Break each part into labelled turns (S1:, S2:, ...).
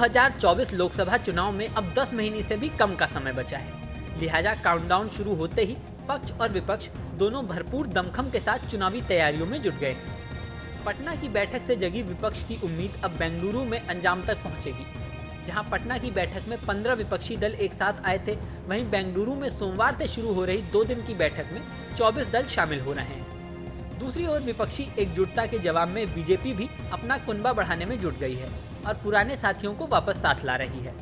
S1: 2024 लोकसभा चुनाव में अब 10 महीने से भी कम का समय बचा है। लिहाजा काउंटडाउन शुरू होते ही पक्ष और विपक्ष दोनों भरपूर दमखम के साथ चुनावी तैयारियों में जुट गए हैं। पटना की बैठक से जगी विपक्ष की उम्मीद अब बेंगलुरु में अंजाम तक पहुंचेगी। जहां पटना की बैठक में 15 विपक्षी दल एक साथ आए थे, वहीं बेंगलुरु में सोमवार से शुरू हो रही 2 दिन की बैठक में 24 दल शामिल हो रहे हैं। दूसरी ओर विपक्षी एकजुटता के जवाब में बीजेपी भी अपना कुनबा बढ़ाने में जुट गई है और पुराने साथियों को वापस साथ ला रही है।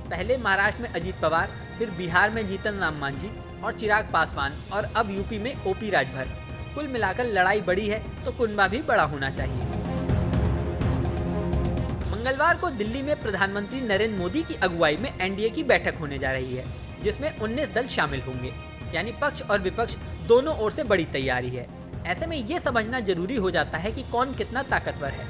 S1: पहले महाराष्ट्र में अजीत पवार, फिर बिहार में जीतन राम मांझी और चिराग पासवान और अब यूपी में ओपी राजभर। कुल मिलाकर लड़ाई बड़ी है तो कुनबा भी बड़ा होना चाहिए। मंगलवार को दिल्ली में प्रधानमंत्री नरेंद्र मोदी की अगुवाई में एनडीए की बैठक होने जा रही है, जिसमें 19 दल शामिल होंगे, यानी पक्ष और विपक्ष दोनों ओर से बड़ी तैयारी है। ऐसे में ये समझना जरूरी हो जाता है कि कौन कितना ताकतवर है।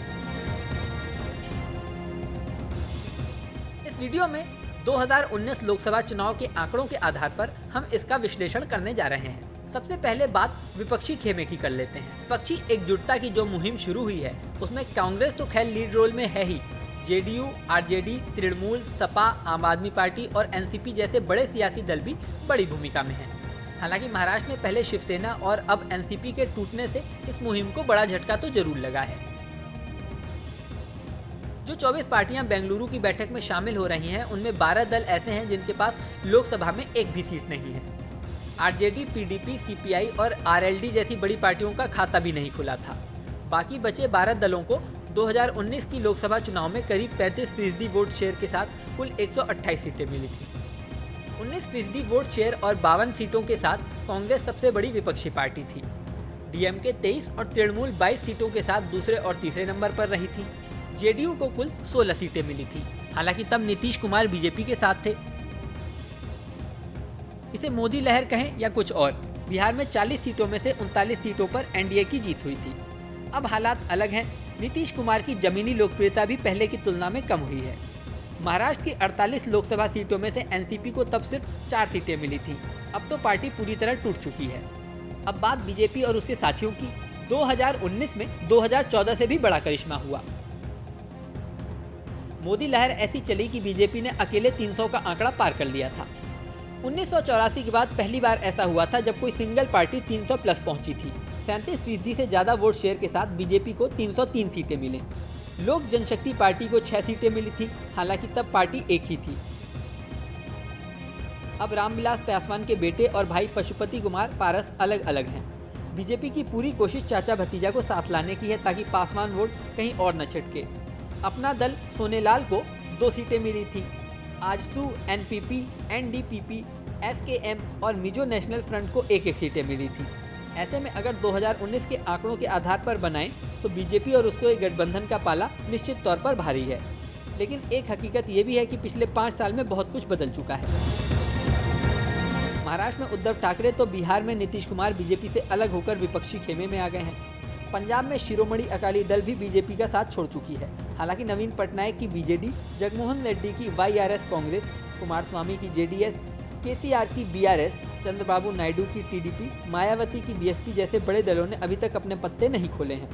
S1: इस वीडियो में 2019 लोकसभा चुनाव के आंकड़ों के आधार पर हम इसका विश्लेषण करने जा रहे हैं। सबसे पहले बात विपक्षी खेमे की कर लेते हैं। विपक्षी एकजुटता की जो मुहिम शुरू हुई है उसमें कांग्रेस तो खैर लीड रोल में है ही। जेडीयू, आरजेडी, तृणमूल, सपा, आम आदमी पार्टी और एनसीपी जैसे बड़े सियासी दल भी बड़ी भूमिका में हैं। हालांकि महाराष्ट्र में पहले शिवसेना और अब एनसीपी के टूटने से इस मुहिम को बड़ा झटका तो जरूर लगा है। जो 24 पार्टियां बेंगलुरु की बैठक में शामिल हो रही हैं, उनमें 12 दल ऐसे हैं जिनके पास लोकसभा में एक भी सीट नहीं है। आरजेडी, पीडीपी, सीपीआई और आरएलडी जैसी बड़ी पार्टियों का खाता भी नहीं खुला था। बाकी बचे 12 दलों को 2019 की लोकसभा चुनाव में करीब 35% वोट शेयर के साथ कुल 128 सीटें मिली थी। 19% वोट शेयर और 52 सीटों के साथ कांग्रेस सबसे बड़ी विपक्षी पार्टी थी। डीएमके 23 और तृणमूल 22 सीटों के साथ दूसरे और तीसरे नंबर पर रही थी। जेडीयू को कुल 16 सीटें मिली थी। हालांकि तब नीतीश कुमार बीजेपी के साथ थे। इसे मोदी लहर कहें या कुछ और, बिहार में 40 सीटों में से 39 सीटों पर एनडीए की जीत हुई थी। अब हालात अलग हैं। नीतीश कुमार की जमीनी लोकप्रियता भी पहले की तुलना में कम हुई है। महाराष्ट्र की 48 लोकसभा सीटों में से एनसीपी को तब सिर्फ 4 सीटें मिली थी। अब तो पार्टी पूरी तरह टूट चुकी है। अब बात बीजेपी और उसके साथियों की। 2019 में 2014 से भी बड़ा करिश्मा हुआ। मोदी लहर ऐसी चली कि बीजेपी ने अकेले 300 का आंकड़ा पार कर लिया था। 1984 के बाद पहली बार ऐसा हुआ था जब कोई सिंगल पार्टी 300 प्लस पहुंची थी। 37% से ज्यादा वोट शेयर के साथ बीजेपी को 303 सीटें मिली। लोक जनशक्ति पार्टी को 6 सीटें मिली थी, हालांकि तब पार्टी एक ही थी। अब रामविलास पासवान के बेटे और भाई पशुपति कुमार पारस अलग अलग हैं। बीजेपी की पूरी कोशिश चाचा भतीजा को साथ लाने की है ताकि पासवान वोट कहीं और न छिटके। अपना दल सोनेलाल को 2 सीटें मिली थी। आजसू, एनपीपी, एनडीपीपी, एसकेएम और मिजो नेशनल फ्रंट को एक सीटें मिली थी। ऐसे में अगर 2019 के आंकड़ों के आधार पर बनाएं तो बीजेपी और उसके गठबंधन का पाला निश्चित तौर पर भारी है। लेकिन एक हकीकत ये भी है कि पिछले 5 साल में बहुत कुछ बदल चुका है। महाराष्ट्र में उद्धव ठाकरे तो बिहार में नीतीश कुमार बीजेपी से अलग होकर विपक्षी खेमे में आ गए हैं। पंजाब में शिरोमणि अकाली दल भी बीजेपी का साथ छोड़ चुकी है। हालांकि नवीन पटनायक की बीजेडी, जगनमोहन रेड्डी की वाईआरएस कांग्रेस, कुमारस्वामी की जेडीएस, केसीआर की बीआरएस, चंद्रबाबू नायडू की टीडीपी, मायावती की बीएसपी जैसे बड़े दलों ने अभी तक अपने पत्ते नहीं खोले हैं।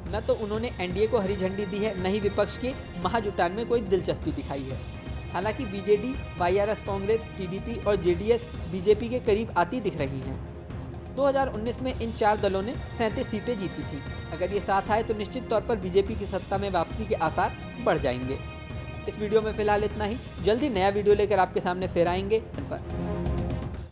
S1: न तो उन्होंने एनडीए को हरी झंडी दी है, न ही विपक्ष के महाजुटान में कोई दिलचस्पी दिखाई है। हालांकि बीजेडी, वाईआरएस कांग्रेस, टीडीपी और जेडीएस बीजेपी के करीब आती दिख रही हैं। 2019 में इन 4 दलों ने 37 सीटें जीती थी। अगर ये साथ आए तो निश्चित तौर पर बीजेपी की सत्ता में वापसी के आसार बढ़ जाएंगे। इस वीडियो में फिलहाल इतना ही। जल्द ही नया वीडियो लेकर आपके सामने फिर आएंगे।